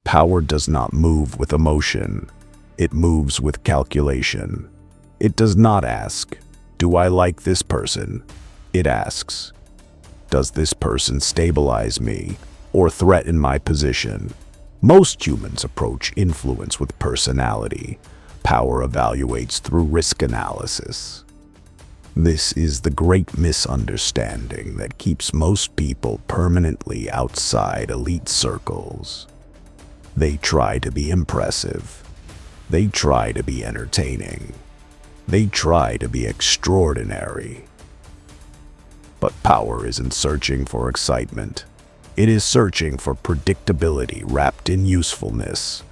Power does not move with emotion. It moves with calculation. It does not ask, "Do I like this person?" It asks, "Does this person stabilize me or threaten my position?" Most humans approach influence with personality. Power evaluates through risk analysis. This is the great misunderstanding that keeps most people permanently outside elite circles. They try to be impressive. They try to be entertaining. They try to be extraordinary. But power isn't searching for excitement. It is searching for predictability wrapped in usefulness.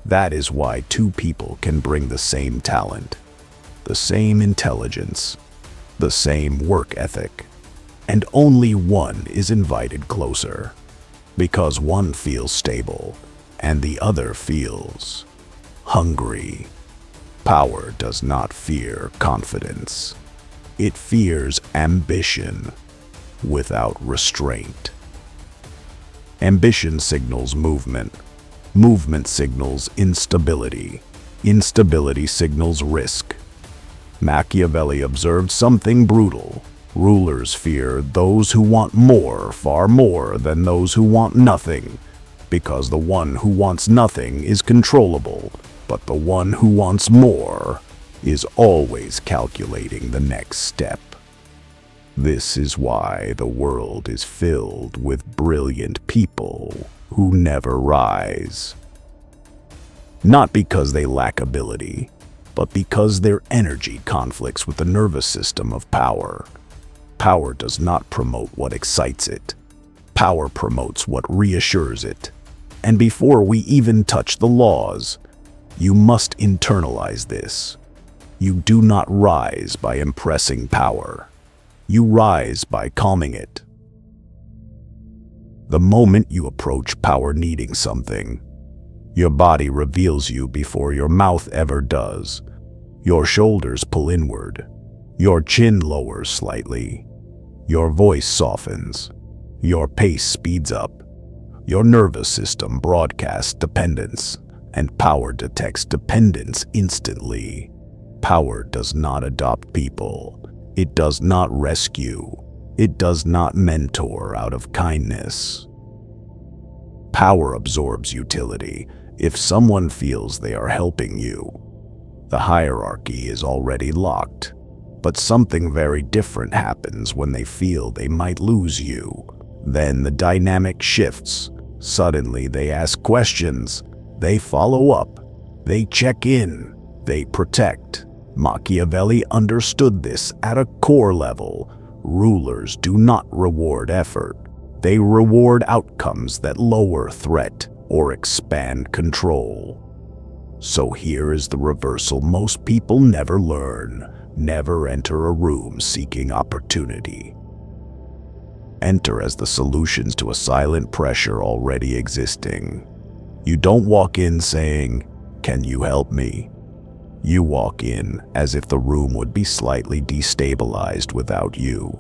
That is why two people can bring the same talent, the same intelligence, the same work ethic, and only one is invited closer, because one feels stable and the other feels hungry. Power does not fear confidence. It fears ambition without restraint. Ambition signals movement. Movement signals instability. Instability signals risk. Machiavelli observed something brutal. Rulers fear those who want more far more than those who want nothing, because the one who wants nothing is controllable, but the one who wants more is always calculating the next step. This is why the world is filled with brilliant people who never rise. Not because they lack ability, but because their energy conflicts with the nervous system of power. Power does not promote what excites it. Power promotes what reassures it. And before we even touch the laws, you must internalize this. You do not rise by impressing power. You rise by calming it. The moment you approach power needing something, your body reveals you before your mouth ever does. Your shoulders pull inward. Your chin lowers slightly. Your voice softens. Your pace speeds up. Your nervous system broadcasts dependence, and power detects dependence instantly. Power does not adopt people. It does not rescue. It does not mentor out of kindness. Power absorbs utility. If someone feels they are helping you, the hierarchy is already locked. But something very different happens when they feel they might lose you. Then the dynamic shifts. Suddenly they ask questions. They follow up. They check in. They protect. Machiavelli understood this at a core level. Rulers do not reward effort. They reward outcomes that lower threat or expand control. So here is the reversal most people never learn. Never enter a room seeking opportunity. Enter as the solutions to a silent pressure already existing. You don't walk in saying, "Can you help me?" You walk in as if the room would be slightly destabilized without you.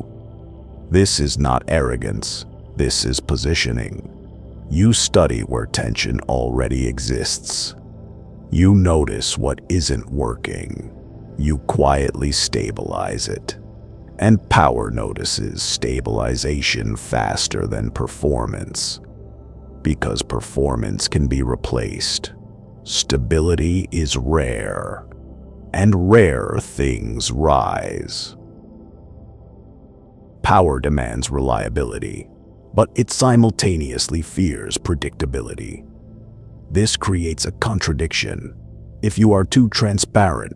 This is not arrogance. This is positioning. You study where tension already exists. You notice what isn't working. You quietly stabilize it. And power notices stabilization faster than performance. Because performance can be replaced. Stability is rare. And rare things rise. Power demands reliability, but it simultaneously fears predictability. This creates a contradiction. If you are too transparent,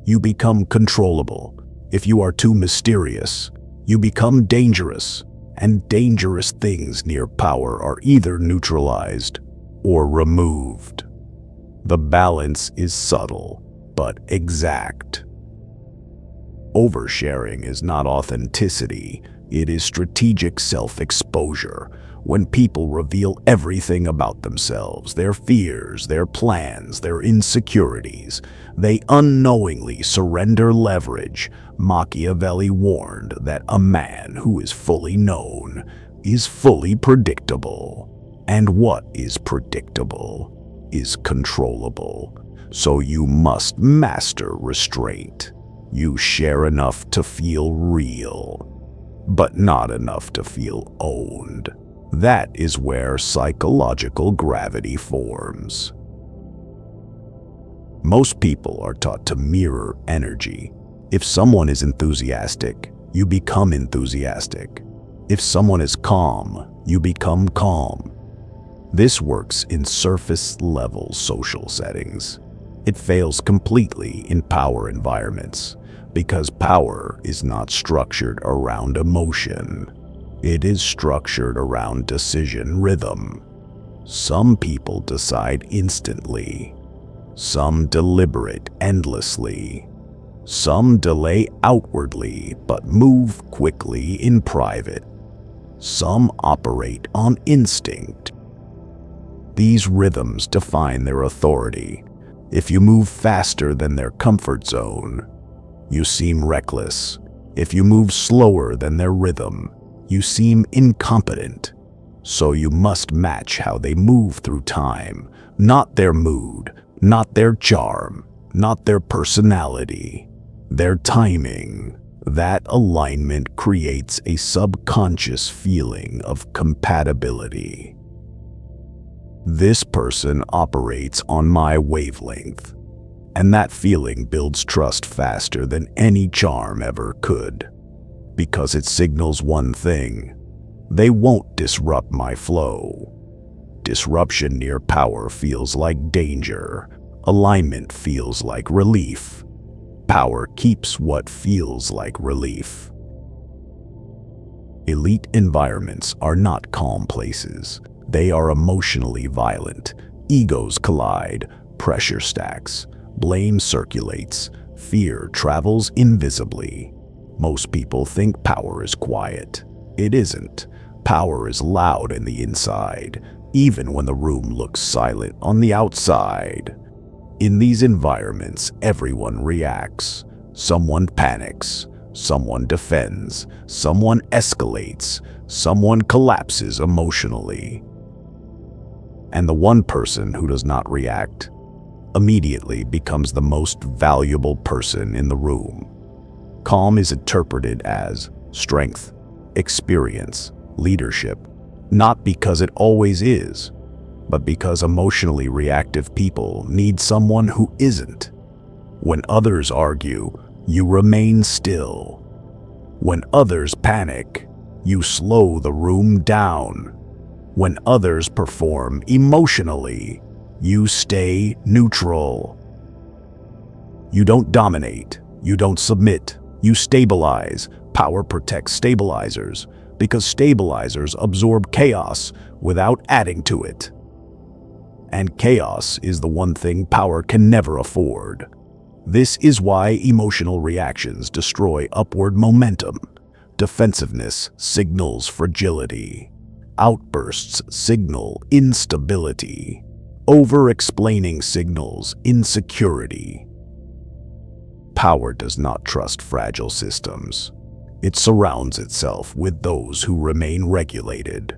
you become controllable. If you are too mysterious, you become dangerous. And dangerous things near power are either neutralized or removed. The balance is subtle, but exact. Oversharing is not authenticity, it is strategic self-exposure. When people reveal everything about themselves, their fears, their plans, their insecurities, they unknowingly surrender leverage. Machiavelli warned that a man who is fully known is fully predictable. And what is predictable is controllable. So you must master restraint. You share enough to feel real, but not enough to feel owned. That is where psychological gravity forms. Most people are taught to mirror energy. If someone is enthusiastic, you become enthusiastic. If someone is calm, you become calm. This works in surface-level social settings. It fails completely in power environments because power is not structured around emotion. It is structured around decision rhythm. Some people decide instantly. Some deliberate endlessly. Some delay outwardly but move quickly in private. Some operate on instinct. These rhythms define their authority. If you move faster than their comfort zone, you seem reckless. If you move slower than their rhythm, you seem incompetent. So you must match how they move through time, not their mood, not their charm, not their personality, their timing. That alignment creates a subconscious feeling of compatibility. This person operates on my wavelength, and that feeling builds trust faster than any charm ever could, because it signals one thing: they won't disrupt my flow. Disruption near power feels like danger. Alignment feels like relief. Power keeps what feels like relief. Elite environments are not calm places. They are emotionally violent. Egos collide, pressure stacks, blame circulates, fear travels invisibly. Most people think power is quiet. It isn't. Power is loud in the inside, even when the room looks silent on the outside. In these environments, everyone reacts. Someone panics. Someone defends. Someone escalates. Someone collapses emotionally. And the one person who does not react immediately becomes the most valuable person in the room. Calm is interpreted as strength, experience, leadership, not because it always is, but because emotionally reactive people need someone who isn't. When others argue, you remain still. When others panic, you slow the room down. When others perform emotionally, you stay neutral. You don't dominate. You don't submit. You stabilize. Power protects stabilizers because stabilizers absorb chaos without adding to it. And chaos is the one thing power can never afford. This is why emotional reactions destroy upward momentum. Defensiveness signals fragility. Outbursts signal instability. Over-explaining signals insecurity. Power does not trust fragile systems. It surrounds itself with those who remain regulated.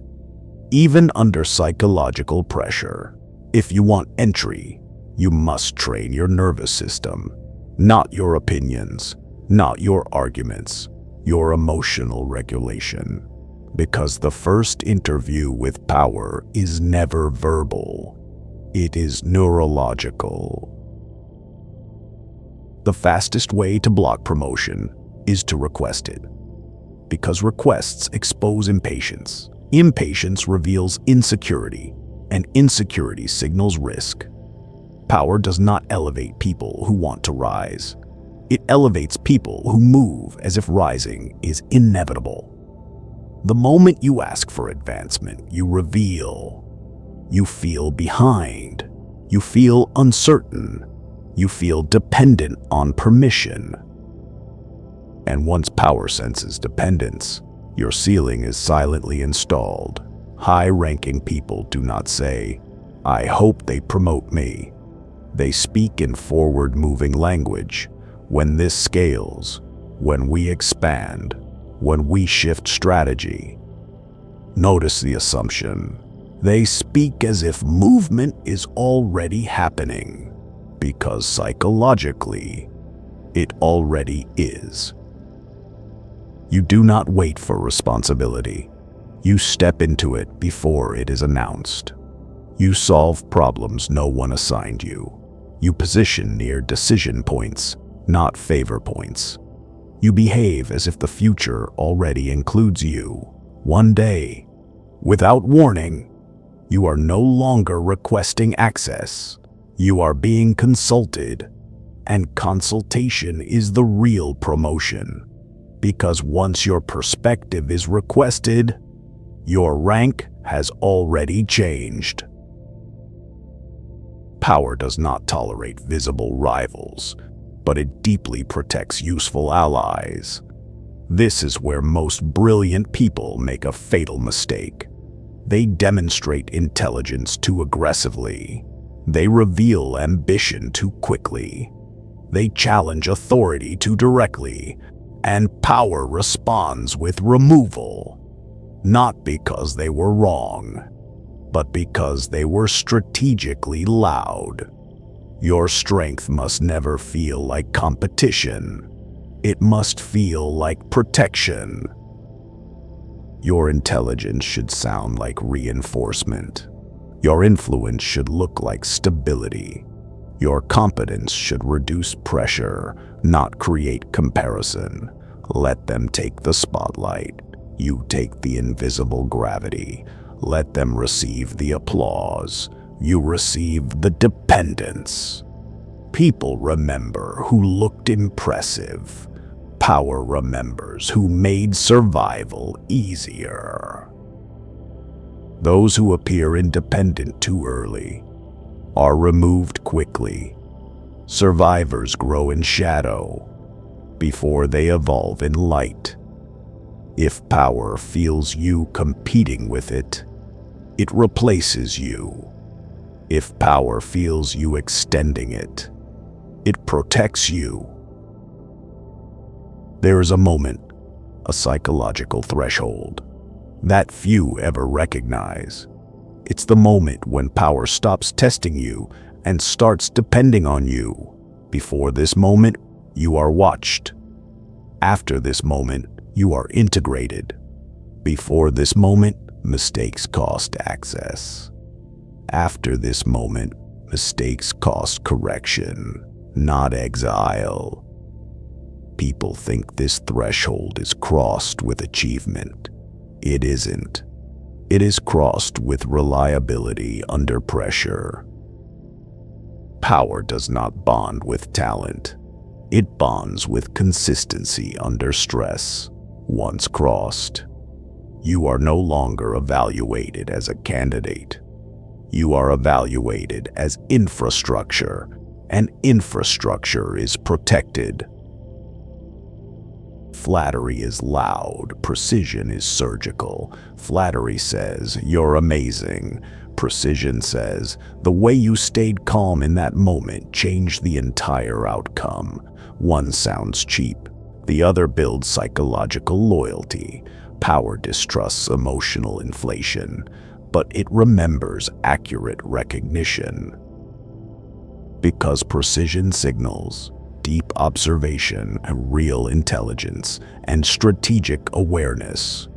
Even under psychological pressure, if you want entry, you must train your nervous system, not your opinions, not your arguments, your emotional regulation. Because the first interview with power is never verbal. It is neurological. The fastest way to block promotion is to request it. Because requests expose impatience. Impatience reveals insecurity, and insecurity signals risk. Power does not elevate people who want to rise. It elevates people who move as if rising is inevitable. The moment you ask for advancement, you reveal. You feel behind. You feel uncertain. You feel dependent on permission. And once power senses dependence, your ceiling is silently installed. High-ranking people do not say, "I hope they promote me." They speak in forward-moving language. When this scales, when we expand, when we shift strategy. Notice the assumption. They speak as if movement is already happening, because psychologically, it already is. You do not wait for responsibility. You step into it before it is announced. You solve problems no one assigned you. You position near decision points, not favor points. You behave as if the future already includes you. One day, without warning, you are no longer requesting access. You are being consulted, and consultation is the real promotion. Because once your perspective is requested, your rank has already changed. Power does not tolerate visible rivals, but it deeply protects useful allies. This is where most brilliant people make a fatal mistake. They demonstrate intelligence too aggressively. They reveal ambition too quickly. They challenge authority too directly, and power responds with removal. Not because they were wrong, but because they were strategically loud. Your strength must never feel like competition. It must feel like protection. Your intelligence should sound like reinforcement. Your influence should look like stability. Your competence should reduce pressure, not create comparison. Let them take the spotlight. You take the invisible gravity. Let them receive the applause. You receive the dependence. People remember who looked impressive. Power remembers who made survival easier. Those who appear independent too early are removed quickly. Survivors grow in shadow before they evolve in light. If power feels you competing with it, it replaces you. If power feels you extending it, it protects you. There is a moment, a psychological threshold, that few ever recognize. It's the moment when power stops testing you and starts depending on you. Before this moment, you are watched. After this moment, you are integrated. Before this moment, mistakes cost access. After this moment, mistakes cost correction, not exile. People think this threshold is crossed with achievement. It isn't. It is crossed with reliability under pressure. Power does not bond with talent. It bonds with consistency under stress. Once crossed, you are no longer evaluated as a candidate. You are evaluated as infrastructure, and infrastructure is protected. Flattery is loud, precision is surgical. Flattery says, "You're amazing." Precision says, "The way you stayed calm in that moment changed the entire outcome." One sounds cheap, the other builds psychological loyalty. Power distrusts emotional inflation, but it remembers accurate recognition. Because precision signals deep observation, real intelligence, and strategic awareness.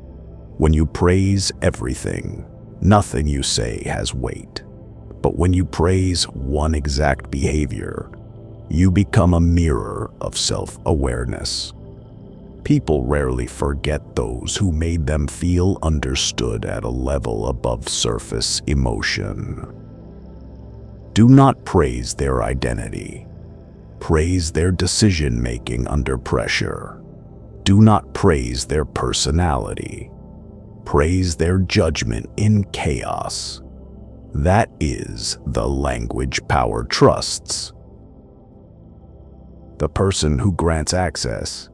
When you praise everything, nothing you say has weight. But when you praise one exact behavior, you become a mirror of self-awareness. People rarely forget those who made them feel understood at a level above surface emotion. Do not praise their identity. Praise their decision-making under pressure. Do not praise their personality. Praise their judgment in chaos. That is the language power trusts. The person who grants access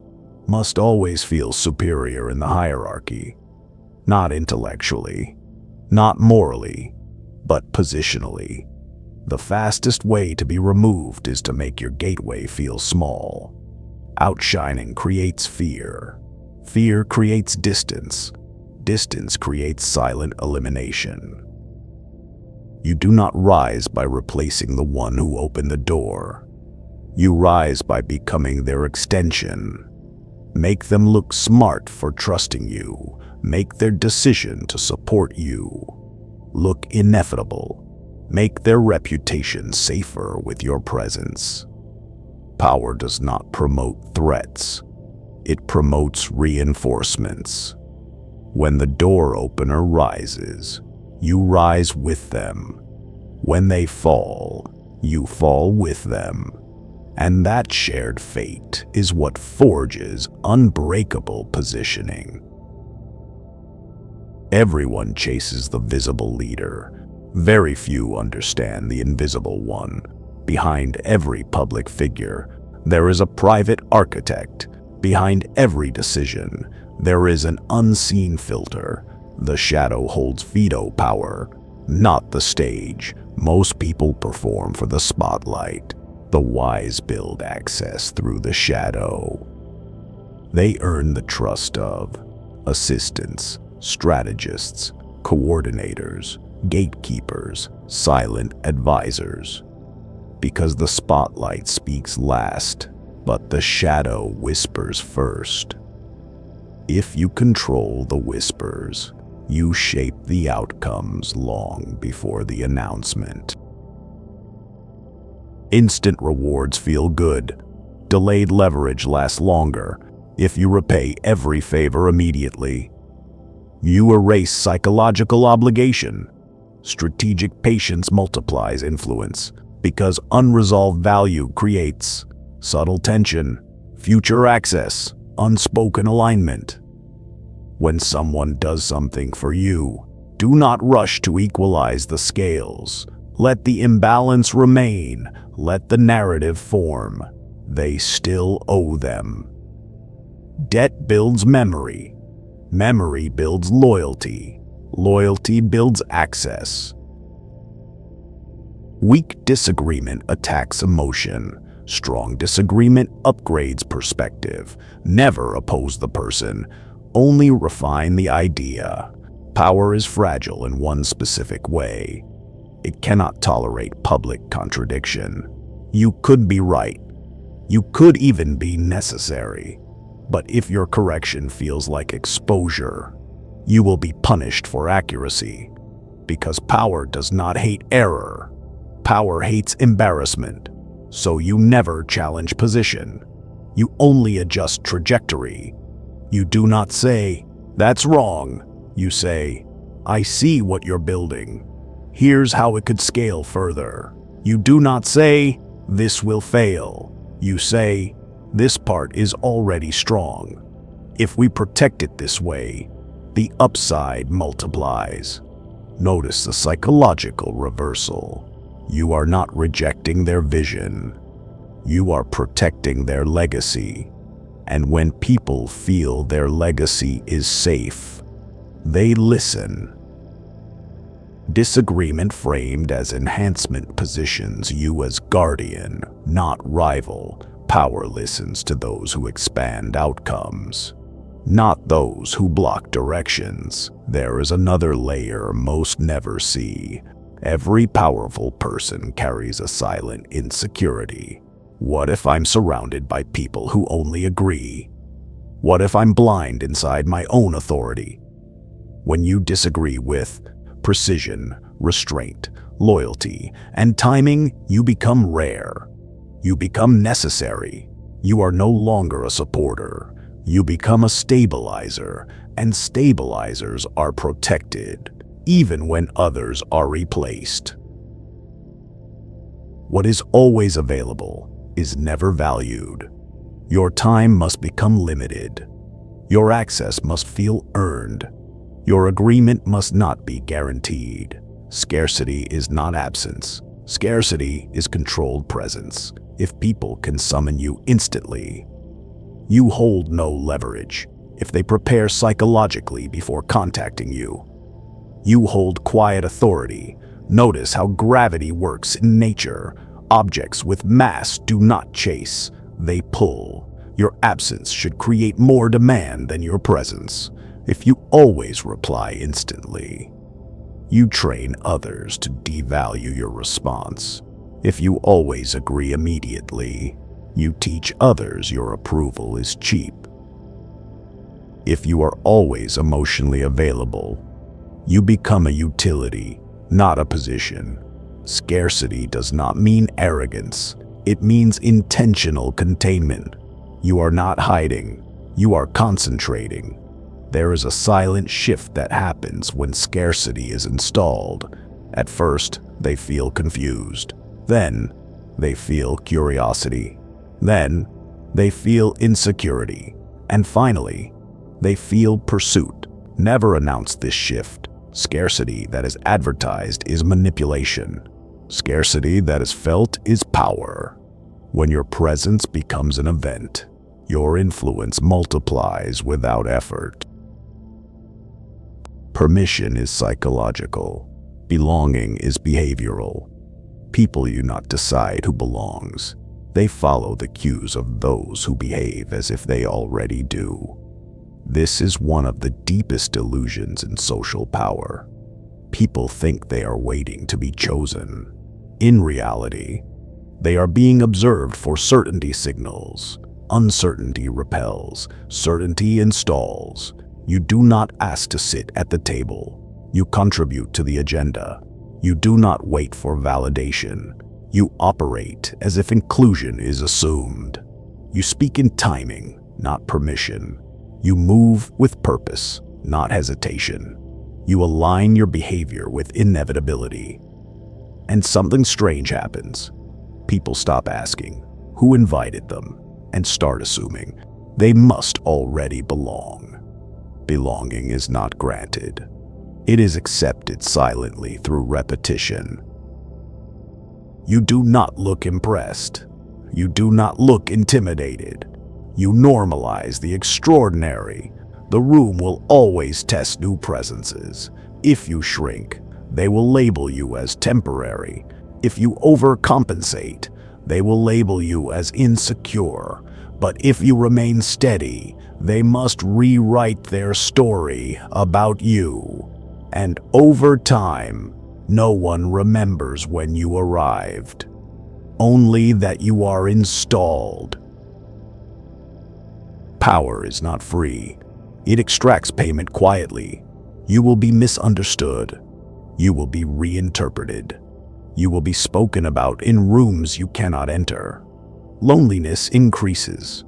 must always feel superior in the hierarchy, not intellectually, not morally, but positionally. The fastest way to be removed is to make your gateway feel small. Outshining creates fear. Fear creates distance. Distance creates silent elimination. You do not rise by replacing the one who opened the door. You rise by becoming their extension. Make them look smart for trusting you. Make their decision to support you look inevitable. Make their reputation safer with your presence. Power does not promote threats. It promotes reinforcements. When the door opener rises, you rise with them. When they fall, you fall with them. And that shared fate is what forges unbreakable positioning. Everyone chases the visible leader. Very few understand the invisible one. Behind every public figure, there is a private architect. Behind every decision, there is an unseen filter. The shadow holds veto power, not the stage. Most people perform for the spotlight. The wise build access through the shadow. They earn the trust of assistants, strategists, coordinators, gatekeepers, silent advisors. Because the spotlight speaks last, but the shadow whispers first. If you control the whispers, you shape the outcomes long before the announcement. Instant rewards feel good. Delayed leverage lasts longer if you repay every favor immediately. You erase psychological obligation. Strategic patience multiplies influence because unresolved value creates subtle tension, future access, unspoken alignment. When someone does something for you, do not rush to equalize the scales. Let the imbalance remain. Let the narrative form. They still owe them. Debt builds memory. Memory builds loyalty. Loyalty builds access. Weak disagreement attacks emotion. Strong disagreement upgrades perspective. Never oppose the person. Only refine the idea. Power is fragile in one specific way. It cannot tolerate public contradiction. You could be right. You could even be necessary. But if your correction feels like exposure, you will be punished for accuracy. Because power does not hate error. Power hates embarrassment. So you never challenge position. You only adjust trajectory. You do not say, "That's wrong." You say, "I see what you're building. Here's how it could scale further." You do not say, "This will fail." You say, "This part is already strong." If we protect it this way, the upside multiplies. Notice the psychological reversal. You are not rejecting their vision. You are protecting their legacy. And when people feel their legacy is safe, they listen. Disagreement framed as enhancement positions you as guardian, not rival. Power listens to those who expand outcomes, not those who block directions. There is another layer most never see. Every powerful person carries a silent insecurity. What if I'm surrounded by people who only agree? What if I'm blind inside my own authority? When you disagree with precision, restraint, loyalty, and timing, you become rare. You become necessary. You are no longer a supporter. You become a stabilizer, and stabilizers are protected, even when others are replaced. What is always available is never valued. Your time must become limited. Your access must feel earned. Your agreement must not be guaranteed. Scarcity is not absence. Scarcity is controlled presence. If people can summon you instantly, you hold no leverage. If they prepare psychologically before contacting you, you hold quiet authority. Notice how gravity works in nature. Objects with mass do not chase, they pull. Your absence should create more demand than your presence. If you always reply instantly, You train others to devalue your response. If you always agree immediately, you teach others your approval is cheap. If you are always emotionally available, you become a utility, not a position. Scarcity does not mean arrogance. It means intentional containment. You are not hiding. You are concentrating. There is a silent shift that happens when scarcity is installed. At first, they feel confused. Then, they feel curiosity. Then, they feel insecurity. And finally, they feel pursuit. Never announce this shift. Scarcity that is advertised is manipulation. Scarcity that is felt is power. When your presence becomes an event, your influence multiplies without effort. Permission is psychological. Belonging is behavioral. People do not decide who belongs. They follow the cues of those who behave as if they already do. This is one of the deepest illusions in social power. People think they are waiting to be chosen. In reality, they are being observed for certainty signals. Uncertainty repels, certainty installs. You do not ask to sit at the table. You contribute to the agenda. You do not wait for validation. You operate as if inclusion is assumed. You speak in timing, not permission. You move with purpose, not hesitation. You align your behavior with inevitability. And something strange happens. People stop asking, who invited them, and start assuming they must already belong. Belonging is not granted. It is accepted silently through repetition. You do not look impressed. You do not look intimidated. You normalize the extraordinary. The room will always test new presences. If you shrink, they will label you as temporary. If you overcompensate, they will label you as insecure. But if you remain steady, they must rewrite their story about you. And over time, no one remembers when you arrived. Only that you are installed. Power is not free. It extracts payment quietly. You will be misunderstood. You will be reinterpreted. You will be spoken about in rooms you cannot enter. Loneliness increases.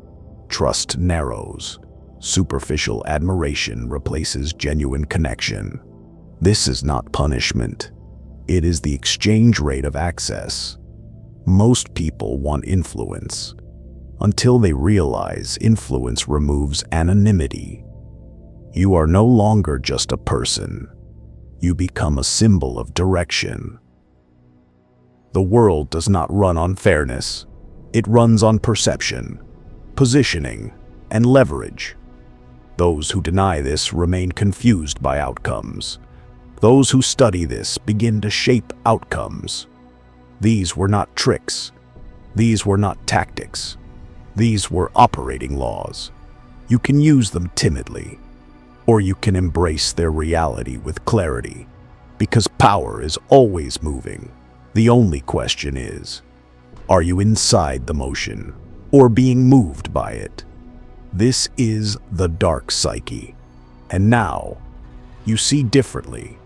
Trust narrows. Superficial admiration replaces genuine connection. This is not punishment. It is the exchange rate of access. Most people want influence, until they realize influence removes anonymity. You are no longer just a person. You become a symbol of direction. The world does not run on fairness. It runs on perception, positioning, and leverage. Those who deny this remain confused by outcomes. Those who study this begin to shape outcomes. These were not tricks. These were not tactics. These were operating laws. You can use them timidly, or you can embrace their reality with clarity, because power is always moving. The only question is, are you inside the motion, or being moved by it? This is the dark psyche. And now, you see differently.